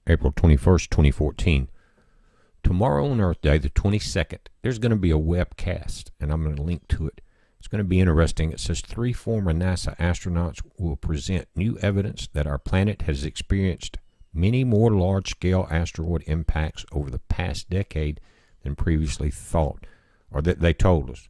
April 21st, 2014. Tomorrow on Earth Day, the 22nd, there's going to be a webcast, and I'm going to link to it. It's going to be interesting. It says 3 former NASA astronauts will present new evidence that our planet has experienced many more large-scale asteroid impacts over the past decade than previously thought, or that they told us.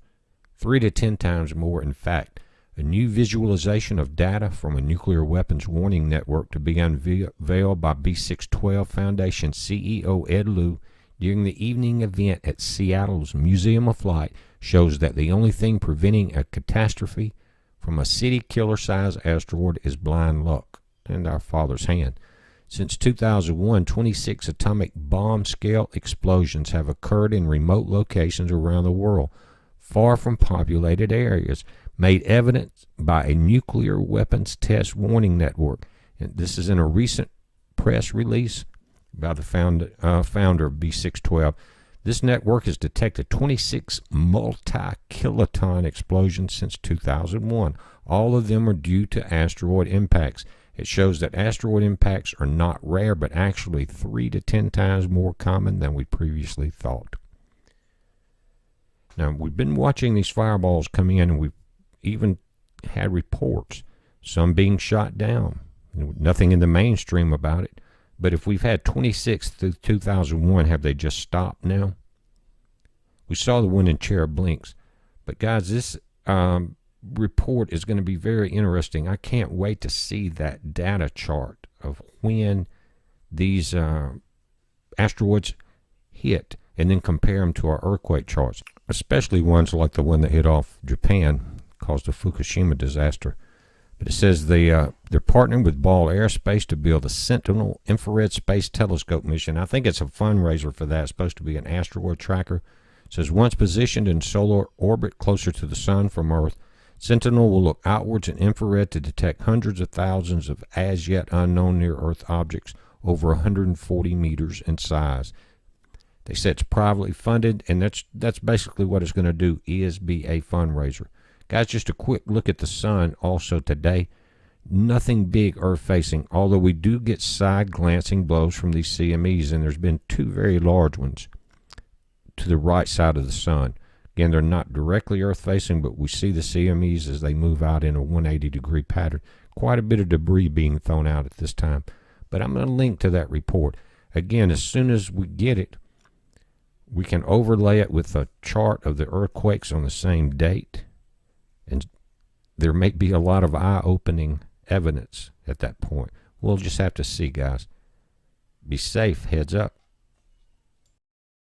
3 to 10 times more, in fact. A new visualization of data from a nuclear weapons warning network to be unveiled by B612 Foundation CEO Ed Lu during the evening event at Seattle's Museum of Flight shows that the only thing preventing a catastrophe from a city-killer-size asteroid is blind luck and our Father's hand. Since 2001, 26 atomic bomb-scale explosions have occurred in remote locations around the world, far from populated areas, made evident by a nuclear weapons test warning network. And this is in a recent press release by the founder of B612. This network has detected 26 multi-kiloton explosions since 2001. All of them are due to asteroid impacts. It shows that asteroid impacts are not rare, but actually 3 to 10 times more common than we previously thought. Now, we've been watching these fireballs come in, and we've even had reports, some being shot down. Nothing in the mainstream about it. But if we've had 26 through 2001, have they just stopped now? We saw the one in Cherub Blinks. But guys, this report is going to be very interesting. I can't wait to see that data chart of when these asteroids hit and then compare them to our earthquake charts, especially ones like the one that hit off Japan, caused the Fukushima disaster. But it says they're partnering with Ball Aerospace to build a Sentinel infrared space telescope mission. I think it's a fundraiser for that. It's supposed to be an asteroid tracker. It says once positioned in solar orbit closer to the sun from Earth, Sentinel will look outwards in infrared to detect hundreds of thousands of as-yet unknown near-Earth objects over 140 meters in size. They said it's privately funded, and that's basically what it's going to do, is be a fundraiser. Guys, just a quick look at the sun also today. Nothing big Earth-facing, although we do get side-glancing blows from these CMEs, and there's been 2 very large ones to the right side of the sun. Again, they're not directly Earth-facing, but we see the CMEs as they move out in a 180-degree pattern. Quite a bit of debris being thrown out at this time. But I'm going to link to that report. Again, as soon as we get it, we can overlay it with a chart of the earthquakes on the same date. And there may be a lot of eye-opening evidence at that point. We'll just have to see, guys. Be safe. Heads up.